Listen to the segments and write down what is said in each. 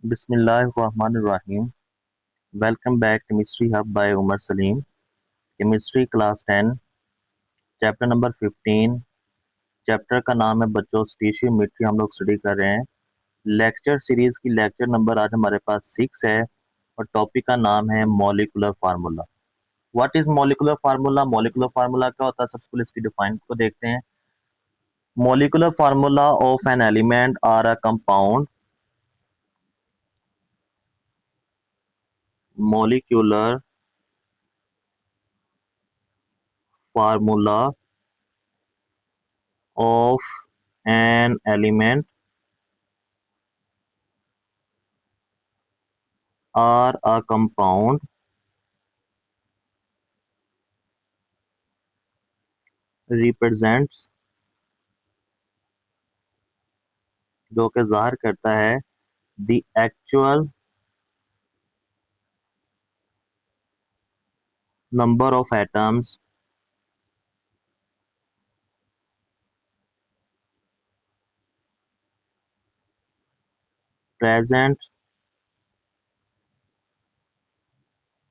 बिस्मिल्लाहिर्रहमानिर्रहीम। Welcome back chemistry hub by Umar Salim. Chemistry class 10, chapter number 15। Chapter का नाम है बच्चों स्टीशियोमेट्री। हम लोग स्टडी कर रहे हैं। लेक्चर सीरीज की लेक्चर नंबर आज हमारे पास 6 है और टॉपिक का नाम है molecular formula. What is molecular formula? Molecular formula क्या होता है, सबसे पहले इसकी डिफाइन को देखते हैं। Molecular formula of an element or a compound. Molecular formula of an element or a compound represents, जो कि ज़ाहिर करता है the actual number of atoms present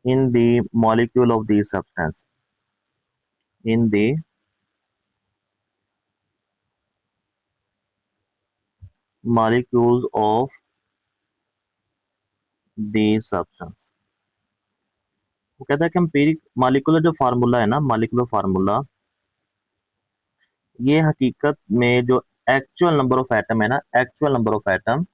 in the molecule of the substance. In the molecules of the substance। वो कहता है कि एम्पिरिक molecular जो फार्मूला है ना, मॉलिक्यूलर फार्मूला, ये हकीकत में जो एक्चुअल नंबर ऑफ एटम है ना, actual number of atom,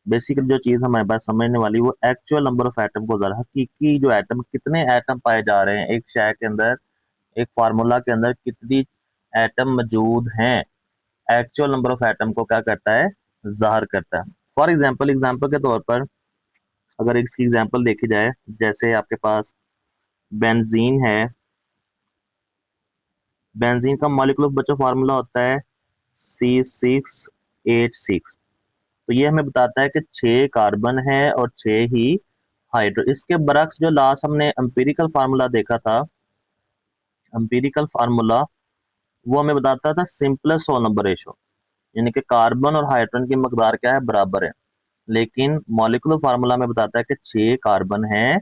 basically जो चीज हमारे पास समझने वाली वो एक्चुअल नंबर ऑफ एटम को जरा, हकीकी जो एटम, कितने एटम पाए जा रहे हैं एक शय के अंदर, एक फार्मूला के अंदर कितनी एटम मौजूद हैं, एक्चुअल नंबर ऑफ एटम को क्या करता है, जाहिर करता है। फॉर एग्जांपल, एग्जांपल के तौर पर अगर इसकी एग्जांपल देखी जाए, जैसे आपके पास बेंजीन है। बेंजीन का मॉलिक्यूलर बच्चों फार्मूला होता है C6H6। तो ये हमें बताता है कि 6 कार्बन है और 6 ही हाइड्रो। इसके बरक्स जो लास्ट हमने एम्पिरिकल फार्मूला देखा था, एम्पिरिकल फार्मूला वो हमें बताता था सिंपलेस्ट होल नंबर रेशो, यानी कि कार्बन और हाइड्रोजन की मकदार क्या है, बराबर है। लेकिन मॉलिक्यूलर फार्मूला में बताता है कि 6 कार्बन है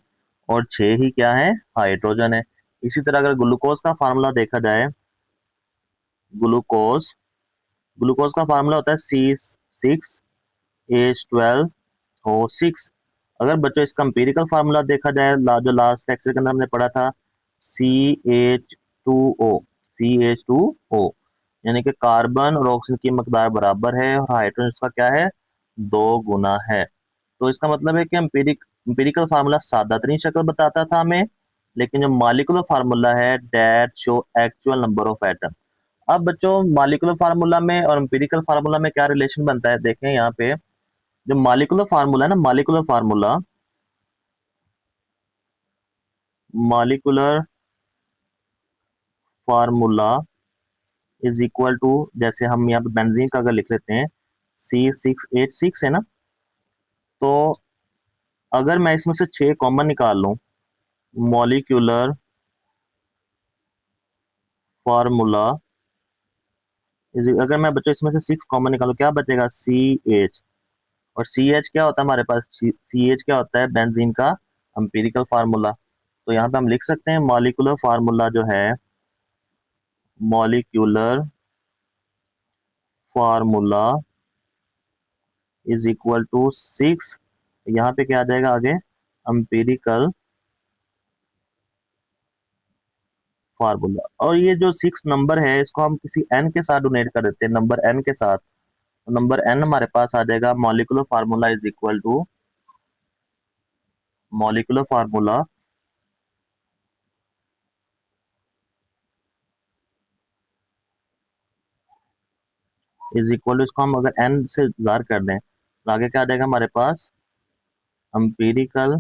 और 6 ही क्या है, हाइड्रोजन है। इसी तरह अगर ग्लूकोज का फार्मूला देखा जाए, ग्लूकोज ग्लूकोज का फार्मूला होता है C6H12O6। अगर बच्चों इसका एम्पिरिकल फार्मूला देखा जाए, जो लास्ट लेक्चर के अंदर हमने पढ़ा था, CH2O। CH2O यानी कि कार्बन और ऑक्सीजन की मकदार बराबर है और हाइड्रोजन इसका क्या है, 2 गुना है। तो इसका मतलब है कि एम्पिरिकल फार्मूला सादा तरीन शक्ल बताता था हमें, लेकिन जो मॉलिक्यूलर फार्मूला है that show actual number of atom. अब बच्चों मॉलिक्यूलर फार्मूला में और एम्पिरिकल फार्मूला में क्या रिलेशन बनता है, देखें यहाँ पे। जो मॉलिक्यूलर फार्मूला है ना, molecular formula is equal to, जैसे हम यहाँ पे बेंजीन का अगर लिख लेते हैं C6H6 है ना, तो अगर मैं इसमें से 6 कॉमन निकाल लूं, मॉलिक्यूलर फार्मूला अगर मैं बच्चों इसमें से 6 कॉमन निकालूं, क्या बचेगा, CH। और CH क्या होता है हमारे पास, CH क्या होता है, बेंजीन का एम्पिरिकल फार्मूला। तो यहाँ पे हम लिख सकते हैं मॉलिक्यूलर फार्मूला जो है, molecular formula is equal to 6। यहाँ पे क्या आ जाएगा आगे, एम्पिरिकल फार्मूला। और ये जो 6 नंबर है इसको हम किसी n के साथ डोनेट कर देते हैं, नंबर n के साथ। तो नंबर n हमारे पास आ जाएगा, molecular formula is equal to, molecular formula is equal to, इसको हम अगर n से जार कर दें तो आगे क्या आ जाएगा हमारे पास, एम्पिरिकल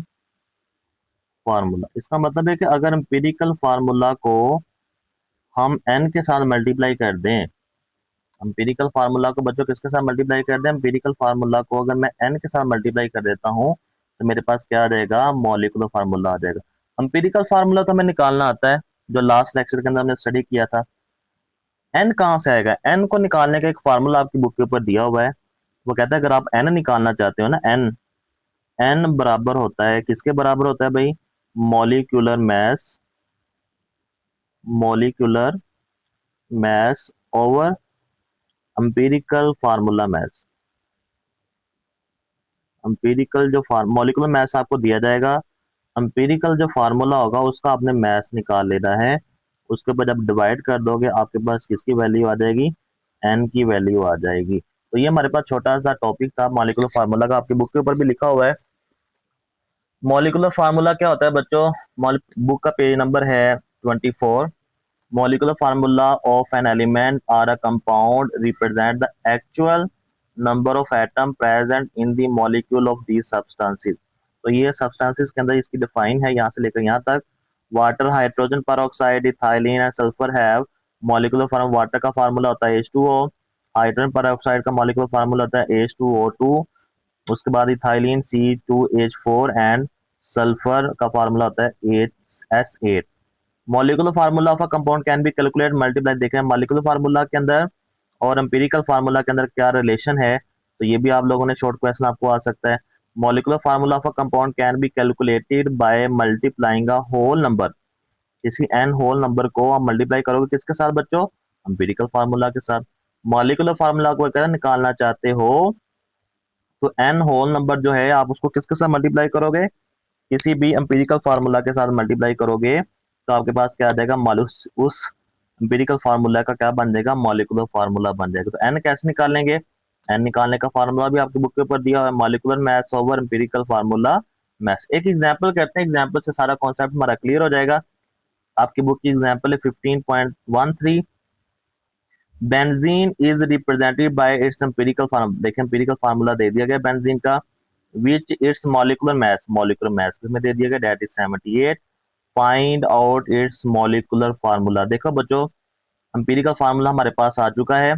फार्मूला। इसका मतलब है कि अगर एम्पिरिकल फार्मूला को हम n के साथ मल्टीप्लाई कर दें, एम्पिरिकल फार्मूला को बच्चों किसके साथ मल्टीप्लाई कर दें, एम्पिरिकल फार्मूला को अगर मैं n के साथ मल्टीप्लाई कर देता हूं, तो मेरे पास क्या आ जाएगा, मॉलिक्यूलर फार्मूला आ जाएगा। एम्पिरिकल फार्मूला तो हमें निकालना आता है, जो लास्ट लेक्चर के अंदर हमने स्टडी किया था। n कहाँ से आएगा, n को निकालने का एक फार्मूला आपकी बुक के ऊपर दिया हुआ है। वो कहता है अगर आप n निकालना चाहते हो ना, n एन बराबर होता है, किसके बराबर होता है भाई? Molecular mass, molecular mass over empirical formula mass. Empirical जो मॉलिक्यूलर मैस आपको दिया जाएगा, एम्पिरिकल जो फार्मूला होगा उसका आपने मैस निकाल लेना है। उसके बाद जब डिवाइड कर दोगे आपके पास किसकी वैल्यू आ जाएगी? एन की वैल्यू आ जाएगी। तो ये हमारे पास छोटा सा टॉपिक था मॉलिक्यूलर फार्मूला का, आपकी बुक के ऊपर भी लिखा हुआ है। मॉलिक्यूलर फार्मूला क्या होता है बच्चों? बुक का पेज नंबर है 24। Molecular formula of an element or a compound represent the actual number of atom present in the molecule of these substances। तो ये substances के अंदर इसकी define है यहाँ से लेकर यहाँ तक। Water, hydrogen peroxide, ethylene and sulphur have molecular form। Water का फार्मूला होता है H2O, हाइड्रोजन peroxide का molecular फार्मूला होता है H2O2, उसके बाद इथाइलिन C2H4 एंड सल्फर का फार्मूला होता है S8। Molecular formula of a compound can B calculate multiply. देखें मॉलिक्यूलर फार्मूला के अंदर और एम्पिरिकल फार्मूला के अंदर क्या रिलेशन है, तो ये भी आप लोगों ने शॉर्ट क्वेश्चन आपको आ सकता है। Molecular formula of a compound can be calculated by multiplying a whole number. किसी एन होल नंबर को आप मल्टीप्लाई करोगे किसके साथ बच्चों? एम्पिरिकल फार्मूला के साथ। मॉलिक्यूलर फार्मूला को अगर निकालना चाहते हो तो एन होल नंबर जो है आप उसको किसके साथ मल्टीप्लाई करोगे? किसी भी एम्पिरिकल फार्मूला के साथ मल्टीप्लाई करोगे तो आपके पास क्या आ जाएगा? उस एम्पिरिकल फार्मूला का क्या बन जाएगा? मॉलिक्यूलर फार्मूला बन जाएगा। तो एन कैसे निकालेंगे? एन निकालने का फार्मूला भी आपकी बुक के ऊपर दिया हुआ है, molecular mass over empirical formula mass. एक एग्जांपल करते हैं, एग्जांपल से सारा कॉन्सेप्ट हमारा क्लियर हो जाएगा। आपकी बुक की एग्जांपल है 15.13। Benzene is represented by it's empirical formula. देखिए एम्पिरिकल फार्मूला दे दिया गया बेंजीन का, विच इट्स मॉलिक्यूलर मैस में दे दिया गया, that is 78। Find out it's molecular formula. देखो बच्चों एम्पिरिकल फार्मूला हमारे पास आ चुका है,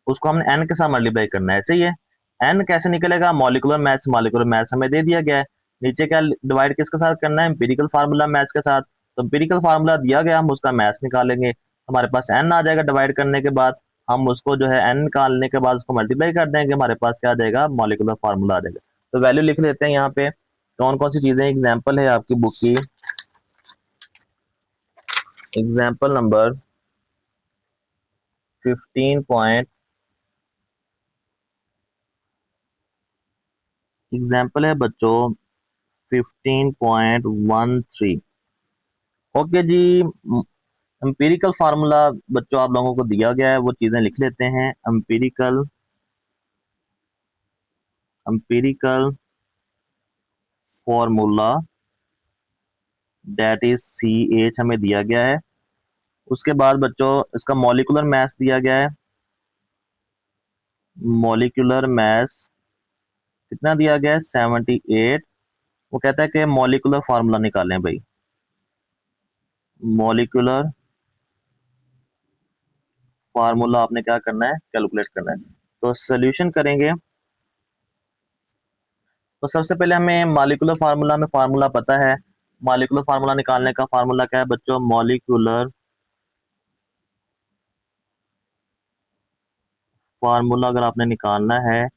उसको हमने एन के साथ मल्टीप्लाई करना है, सही है। एन कैसे निकलेगा? मॉलिक्यूलर मैथ्स हमें दे दिया गया है। नीचे क्या डिवाइड किसके साथ करना है? एम्पिरिकल फार्मूला मैथ्स के साथ। तो एम्पिरिकल फार्मूला दिया गया, हम उसका मैथ्स निकालेंगे, हमारे पास एन आ जाएगा। डिवाइड करने के बाद हम उसको जो है एन निकालने के बाद उसको मल्टीप्लाई कर देंगे, हमारे पास क्या आ जाएगा? मॉलिक्यूलर फार्मूला आ जाएगा। तो वैल्यू लिख लेते हैं यहाँ पे कौन कौन सी चीजें। एग्जाम्पल है आपकी बुक की, एग्जाम्पल नंबर 15 एग्जाम्पल है बच्चों 15.13। ओके जी, एम्पिरिकल फार्मूला बच्चों आप लोगों को दिया गया है, वो चीजें लिख लेते हैं। Empirical formula that is CH हमें दिया गया है। उसके बाद बच्चों इसका मॉलिक्यूलर मैस दिया गया है। मॉलिक्यूलर मैस कितना दिया गया है? 78। वो कहता है कि मॉलिक्यूलर फार्मूला निकालें भाई, मॉलिक्यूलर फार्मूला आपने क्या करना है? कैलकुलेट करना है। तो सोल्यूशन करेंगे तो सबसे पहले हमें मॉलिक्यूलर फार्मूला में फार्मूला पता है। मॉलिक्यूलर फार्मूला निकालने का फार्मूला क्या है बच्चों? मॉलिक्यूलर फार्मूला अगर आपने निकालना है,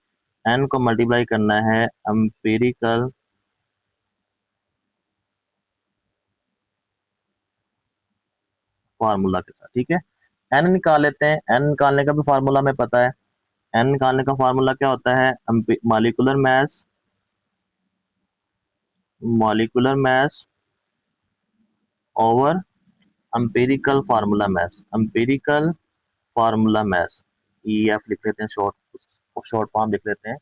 एन को मल्टीप्लाई करना है एम्पिरिकल फार्मूला के साथ, ठीक है। एन निकाल लेते हैं, एन निकालने का भी फार्मूला हमें पता है। एन निकालने का फार्मूला क्या होता है? Molecular mass, molecular mass over empirical formula mass, empirical formula mass. EF लिख लेते हैं, शॉर्ट फॉर्म लिख लेते हैं।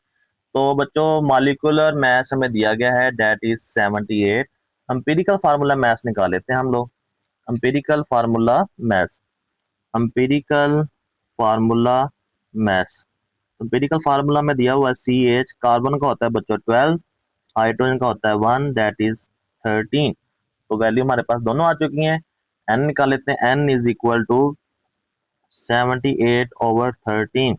तो बच्चों मॉलिक्यूलर मैस हमें दिया गया है, that is 78। Empirical formula mass निकाल लेते हैं हम लोग। Empirical formula mass, empirical formula mass. Empirical formula में दिया हुआ है CH, कार्बन का होता है बच्चों 12, हाइड्रोजन का होता है 1, दैट इज 13। तो वैल्यू हमारे पास दोनों आ चुकी हैं। एन निकाल लेते हैं, एन इज इक्वल टू 78/13।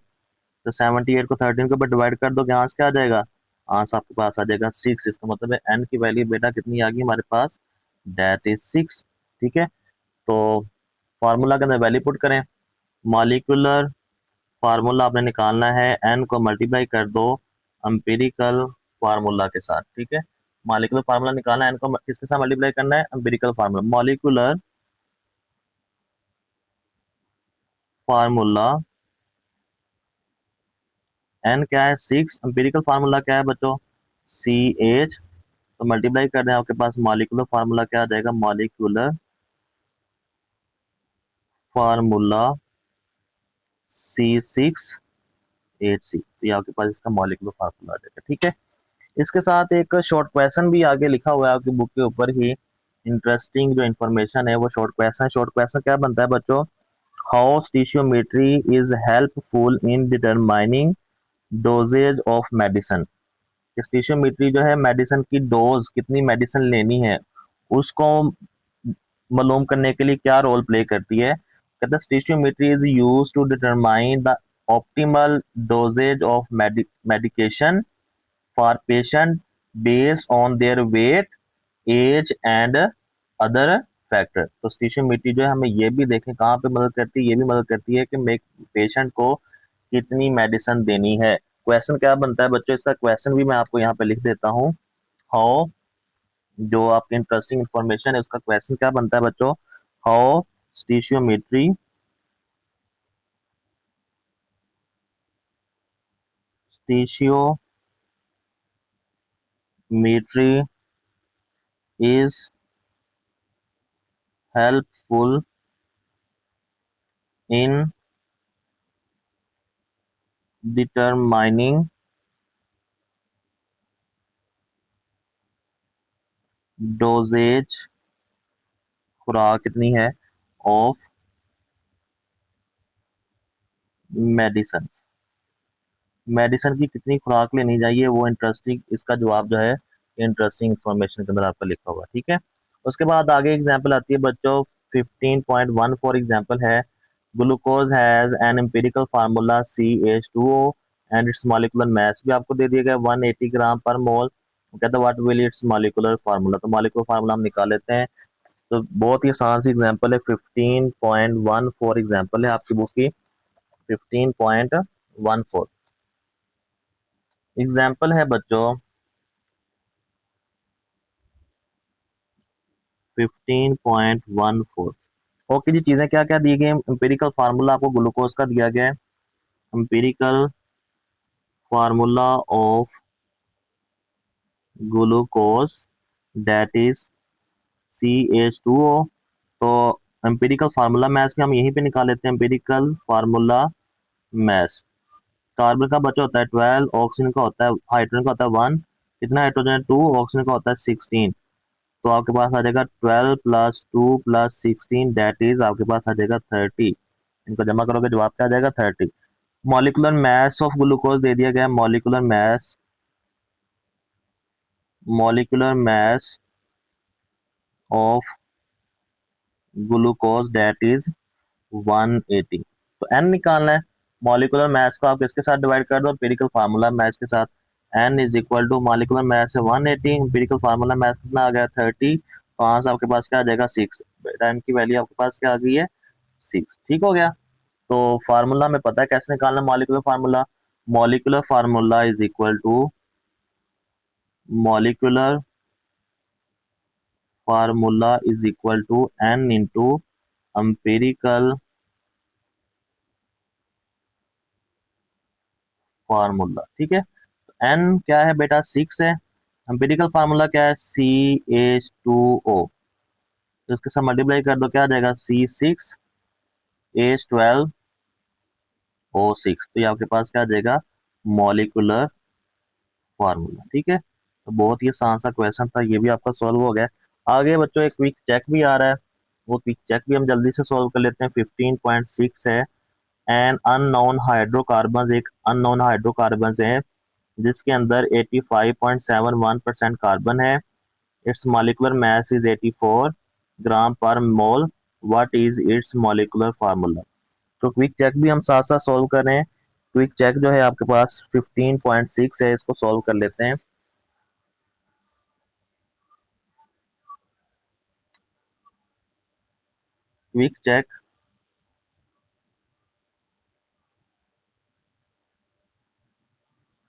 तो 78 को 13 के ऊपर डिवाइड कर दो, आंसर क्या आ जाएगा? आंसर आपके पास आ जाएगा 6। इसका मतलब है एन की वैल्यू बेटा कितनी आ गई हमारे पास? दैट इज 6, ठीक है। तो फार्मूला के अंदर वैल्यू पुट करें, मॉलिक्यूलर फार्मूला आपने निकालना है, एन को मल्टीप्लाई कर दो एम्पिरिकल फार्मूला के साथ, ठीक है। मॉलिक्यूलर फार्मूला निकालना है, इनको किसके साथ मल्टीप्लाई करना है, empirical formula. Molecular formula n क्या है 6, एम्पिरिकल फार्मूला क्या है बच्चों CH, तो मल्टीप्लाई कर दें आपके पास मॉलिक्यूलर फार्मूला क्या आ जाएगा, मॉलिक्यूलर फार्मूला C6H6, तो ये आपके पास इसका मॉलिक्यूलर फार्मूला आ जाएगा, ठीक है। इसके साथ एक शॉर्ट क्वेश्चन भी आगे लिखा हुआ है आपकी बुक के ऊपर ही, इंटरेस्टिंग जो इन्फॉर्मेशन है वो शॉर्ट क्वेश्चन है। शॉर्ट क्वेश्चन क्या बनता है बच्चों, how stoichiometry is helpful in determining dosages of medicine. Stoichiometry जो है मेडिसिन की डोज, कितनी मेडिसिन लेनी है उसको मालूम करने के लिए क्या रोल प्ले करती है। कहते हैं stoichiometry is used to determine the optimal dosages of medication for patient based on their weight, age and other factor. तो स्टिशियोमेट्री जो है हमें ये भी देखें कहाँ पे मदद करती है, ये भी मदद करती है कि पेशेंट को कितनी मेडिसिन देनी है। क्वेश्चन क्या बनता है बच्चों, इसका क्वेश्चन भी मैं आपको यहाँ पे लिख देता हूँ। हाउ, जो आपकी इंटरेस्टिंग इंफॉर्मेशन है उसका क्वेश्चन क्या बनता है बच्चों, how stoichiometry stoichiometry is helpful in determining dosages, खुराक कितनी है, ऑफ मेडिसिन, मेडिसिन की कितनी खुराक लेनी चाहिए, वो इंटरेस्टिंग इसका जवाब जो है इंटरेस्टिंग इंफॉर्मेशन के अंदर आपका लिखा हुआ है, ठीक है। उसके बाद आगे एग्जांपल आती है बच्चों 15.1 फॉर एग्जांपल है, glucose has an empirical formula CH2O and it's molecular मास भी आपको दे दिया गया 180 ग्राम पर मोल। कहते हैं what will it's molecular formula, तो मॉलिक्यूलर फार्मूला हम निकाल लेते हैं। तो बहुत ही आसान सी एग्जांपल है, 15.1 फॉर एग्जांपल है आपकी बुक की 15.14 एग्जाम्पल है बच्चों 15.14। ओके जी, चीजें क्या क्या दी गई, एम्पिरिकल फार्मूला आपको ग्लूकोज का दिया गया है, empirical formula of glucose that is CH2O। तो एम्पिरिकल फार्मूला मैथ्स के हम यहीं पे निकाल लेते हैं, एम्पिरिकल फार्मूला मैथ्स। कार्बन का बचा होता है 12, ऑक्सीजन का होता है, हाइड्रोजन का होता है 1, कितना हाइड्रोजन है 2, ऑक्सीजन का होता है 16। तो आपके पास आ जाएगा 12 प्लस 2 प्लस 16 दैट इज आपके पास आ जाएगा 30। इनको जमा करोगे जवाब क्या आ जाएगा 30। मॉलिकुलर मास ऑफ ग्लूकोज दे दिया गया, molecular mass, molecular mass of glucose that is 180। तो एन निकालना है, मॉलिकुलर मास को आप किसके साथ डिवाइड कर दो, एम्पिरिकल फार्मूला मास के साथ। N is equal to molecular mass है 180, एम्पिरिकल फार्मूला मास कितना आ गया 30, तो आंसर आपके पास क्या आ जाएगा 6। बेटा एन की वैल्यू आपके पास क्या आ गई है 6, ठीक हो गया। तो फार्मूला में पता है कैसे निकालना molecular formula, molecular formula is equal to molecular formula is equal to n into empirical formula, ठीक है। एन क्या है बेटा 6 है, एम्पिरिकल फार्मूला क्या है CH2O, तो इसके साथ मल्टीप्लाई कर दो क्या आ जाएगा C6H12O6, तो ये आपके पास क्या आ जाएगा मॉलिकुलर फार्मूला, ठीक है। तो बहुत ही आसान सा क्वेश्चन था, ये भी आपका सॉल्व हो गया। आगे बच्चों एक क्विक चेक भी आ रहा है, वो क्विक चेक भी हम जल्दी से सॉल्व कर लेते हैं। 15.6 है, एन अननोन हाइड्रोकार्बन, एक अननोन हाइड्रोकार्बन है जिसके अंदर 85.71% कार्बन है, its molecular mass is 84 gram पर mole, what is its molecular formula. तो क्विक चेक भी हम साथ साथ सॉल्व कर रहे हैं। क्विक चेक जो है आपके पास 15.6 है, इसको सॉल्व कर लेते हैं। क्विक चेक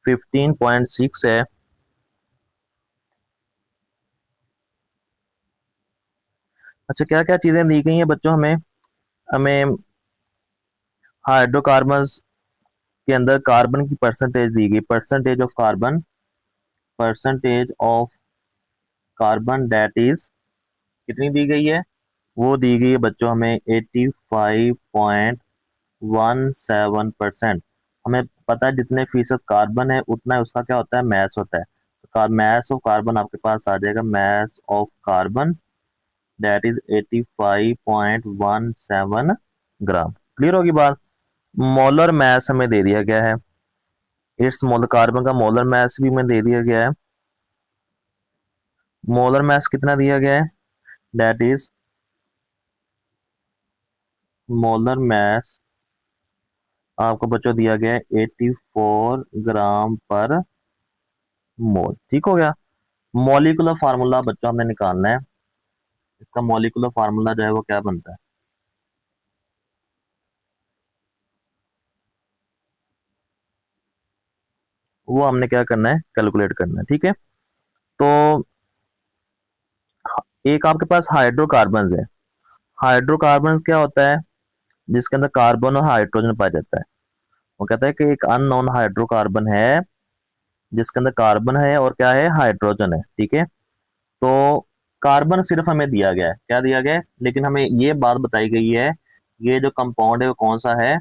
15.6 है, अच्छा, क्या क्या चीजें दी गई हैं बच्चों हमें? हमें हाइड्रोकार्बन्स के अंदर कार्बन की परसेंटेज दी गई, percentage of carbon that is कितनी दी गई है? वो दी गई है बच्चों हमें 85.17%। हमें पता है जितने फीसद कार्बन है उतना ही उसका क्या होता है, मैस होता है। तो मैस ऑफ कार्बन आपके पास आ जाएगा, mass of carbon that is 85.17 gram. Clear होगी बात? मोलर मैस हमें दे दिया गया है, इट्स मोलर, कार्बन का मोलर मैस भी हमें दे दिया गया है। मोलर मैस कितना दिया गया है? दैट इज मोलर मैस आपको बच्चों दिया गया है 84 ग्राम पर मोल। ठीक हो गया। मॉलिक्यूलर फार्मूला बच्चों हमने निकालना है, इसका मॉलिक्यूलर फार्मूला जो है वो क्या बनता है? वो हमने क्या करना है, कैलकुलेट करना है। ठीक है, तो एक आपके पास हाइड्रोकार्बन है। हाइड्रोकार्बन क्या होता है? जिसके अंदर कार्बन और हाइड्रोजन पाया जाता है। वो कहता है कि एक अननोन हाइड्रोकार्बन है जिसके अंदर कार्बन है और क्या है, हाइड्रोजन है। ठीक है, तो कार्बन सिर्फ हमें दिया गया है, क्या दिया गया है, लेकिन हमें ये बात बताई गई है ये जो कंपाउंड है वो कौन सा है,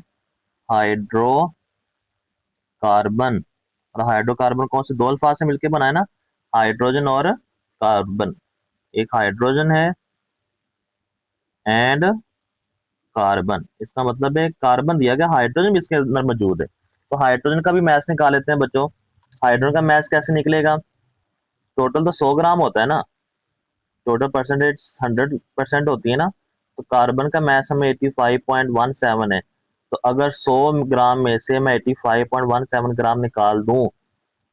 हाइड्रोकार्बन। और हाइड्रोकार्बन कौन से दो अल्फाज से मिलकर बना है ना, हाइड्रोजन और कार्बन। एक हाइड्रोजन है एंड कार्बन, इसका मतलब है कार्बन दिया गया, हाइड्रोजन भी इसके अंदर मौजूद है। तो हाइड्रोजन का भी मैस निकाल लेते हैं बच्चों। हाइड्रोजन का मैस कैसे निकलेगा? टोटल तो 100 ग्राम होता है ना, टोटल परसेंटेज 100% होती है ना। तो कार्बन का मैस हमें 85.17 है। तो अगर 100 ग्राम में से मैं 85.17 ग्राम निकाल दूं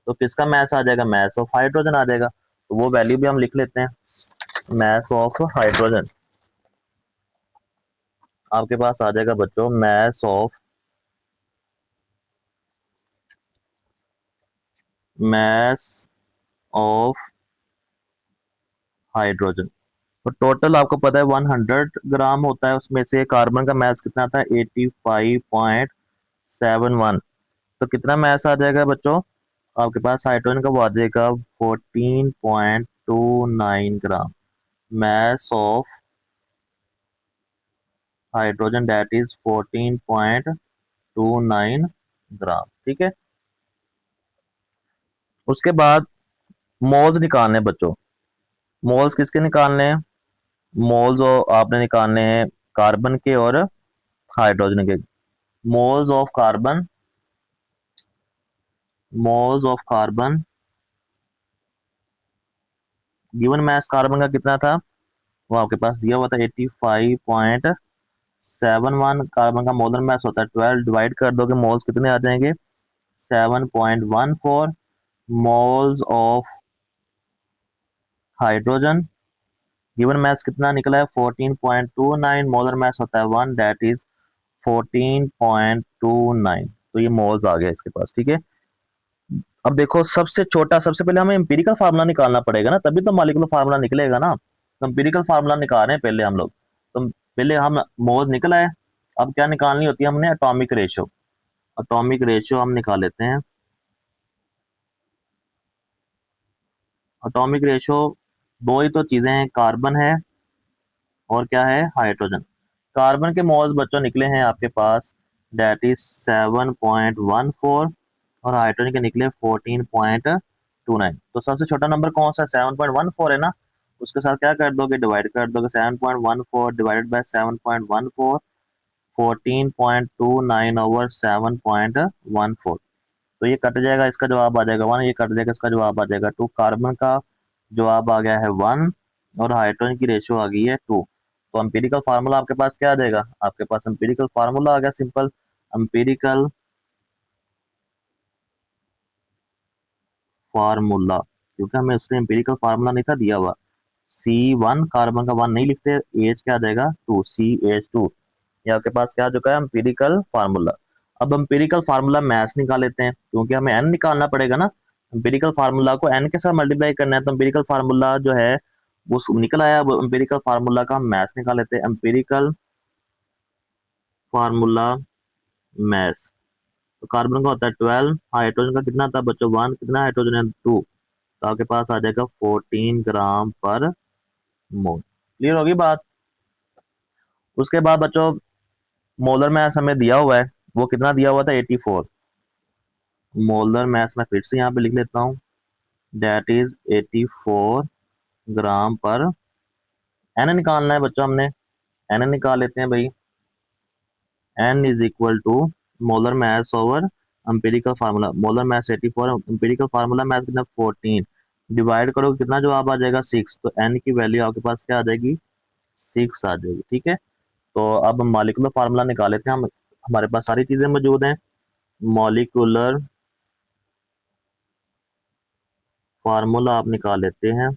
तो किसका मैस आ जाएगा, मैस ऑफ हाइड्रोजन आ जाएगा। तो वो वैल्यू भी हम लिख लेते हैं, मैस ऑफ हाइड्रोजन आपके पास आ जाएगा बच्चों, मैस ऑफ हाइड्रोजन। तो टोटल आपको पता है 100 ग्राम होता है, उसमें से कार्बन का मैस कितना था, 85.71। तो कितना मैस आ जाएगा बच्चों आपके पास हाइड्रोजन का, वो आ जाएगा 14.29 gram, mass of hydrogen that is 14.29 gram. ठीक है, उसके बाद मोल्स निकालने हैं बच्चों। मोल्स किसके निकालने हैं? मोल्स आपने निकालने हैं कार्बन के और हाइड्रोजन के। Moles of carbon, moles of carbon given mass carbon का कितना था, वो आपके पास दिया हुआ था 85.71। कार्बन का मोलर मैस होता है 12, डिवाइड कर दोगे मोल्स कितने आ जाएंगे, 7.14। Moles of hydrogen given mass कितना निकला है, 14.29। मोलर मैस होता है 1 दैट इज 14.29। तो ये मोल्स आ गया इसके पास। ठीक है, अब देखो सबसे छोटा, सबसे पहले हमें एम्पिरिकल फार्मूला निकालना पड़ेगा ना, तभी तो मॉलिक्यूलर फार्मूला निकलेगा ना। तो एम्पिरिकल फार्मूला निकाल रहे हैं पहले हम लोग। तो पहले हम मोल्स निकला है, अब क्या निकालनी होती है हमने, एटॉमिक रेशियो। एटॉमिक रेशियो हम निकाल लेते हैं। एटॉमिक रेशियो दो ही तो चीजें हैं, कार्बन है और क्या है, हाइड्रोजन। कार्बन के मोल्स बच्चों निकले हैं आपके पास दैट इज 7.14 और हाइड्रोजन के निकले 14.29। तो सबसे छोटा नंबर कौन सा, 7.14 है ना, उसके साथ क्या कर दोगे, डिवाइड कर दोगे। 7.14 डिवाइडेड बाय 7.14, 14.29 ओवर 7.14। तो ये कट जाएगा, इसका जवाब आ जाएगा 1, ये कट जाएगा, इसका जवाब आ जाएगा 2। कार्बन का जवाब आ गया है 1 और हाइड्रोजन की रेशियो आ गई है 2। तो एम्पिरिकल फार्मूला आपके पास क्या आ जाएगा, आपके पास एम्पिरिकल फार्मूला आ गया सिंपल, एम्पिरिकल फार्मूला, क्योंकि हमें उसने एम्पिरिकल फार्मूला नहीं था दिया हुआ। C1 कार्बन का 1 नहीं लिखते, एच क्या आ जाएगा 2, CH2। ये आपके पास क्या आ चुका है, एम्पिरिकल फार्मूला। अब एम्पिरिकल फार्मूला मैथ्स निकाल लेते हैं, क्योंकि हमें एन निकालना पड़ेगा ना। एम्पिरिकल फार्मूला को एन के साथ मल्टीप्लाई करना है, तो एम्पिरिकल फार्मूला जो है वो निकल आया। अब एम्पिरिकल फार्मूला का मैथ्स निकाल लेते हैं। एम्पिरिकल फार्मूला मैथ्स, तो कार्बन का होता है 12, हाइड्रोजन का कितना था बच्चों 1, कितना हाइड्रोजन है 2, तो आपके पास आ जाएगा 14 ग्राम पर मोल। क्लियर होगी बात। उसके बाद बच्चों मोलर मैथ्स हमें दिया हुआ है, वो कितना दिया हुआ था 84। मोलर मैथ्स में फिर से यहाँ पे लिख लेता हूँ, दैट इज 84 ग्राम पर। एन निकालना है बच्चों हमने, एन निकाल लेते हैं भाई। N is equal to molar mass over empirical formula. Molar mass 84, empirical formula mass कितना 14, डिवाइड करो कितना जवाब आ जाएगा 6, तो एन की वैल्यू आपके पास क्या आ जाएगी 6 आ जाएगी। ठीक है, तो अब हम मॉलिक्यूलर फार्मूला निकाल लेते हैं। हम हमारे पास सारी चीजें मौजूद हैं। मॉलिक्यूलर फार्मूला आप निकाल लेते हैं।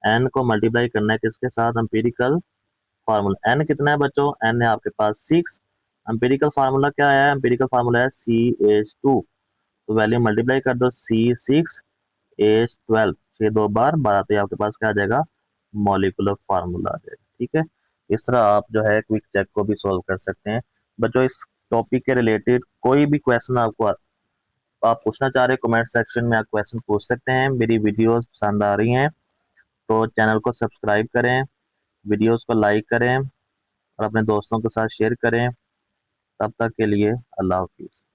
एन को मल्टीप्लाई करना है किसके साथ, एम्पिरिकल फार्मूला। एन कितना है बच्चों, एन है आपके पास 6। एम्पिरिकल फार्मूला क्या है, एम्पिरिकल फार्मूला है CH2, तो वैल्यू मल्टीप्लाई कर दो, C6H12, 6 2 बार 12, तो आपके पास क्या आ जाएगा मॉलिक्यूलर फार्मूला आ जाएगा। ठीक है, इस तरह आप जो है क्विक चेक को भी सॉल्व कर सकते हैं। बच्चों इस टॉपिक के रिलेटेड कोई भी क्वेश्चन आपको आप पूछना चाह रहे हैं, कमेंट सेक्शन में आप क्वेश्चन पूछ सकते हैं। मेरी वीडियोस पसंद आ रही हैं तो चैनल को सब्सक्राइब करें, वीडियोस को लाइक करें और अपने दोस्तों के साथ शेयर करें। तब तक के लिए अल्लाह हाफिज़।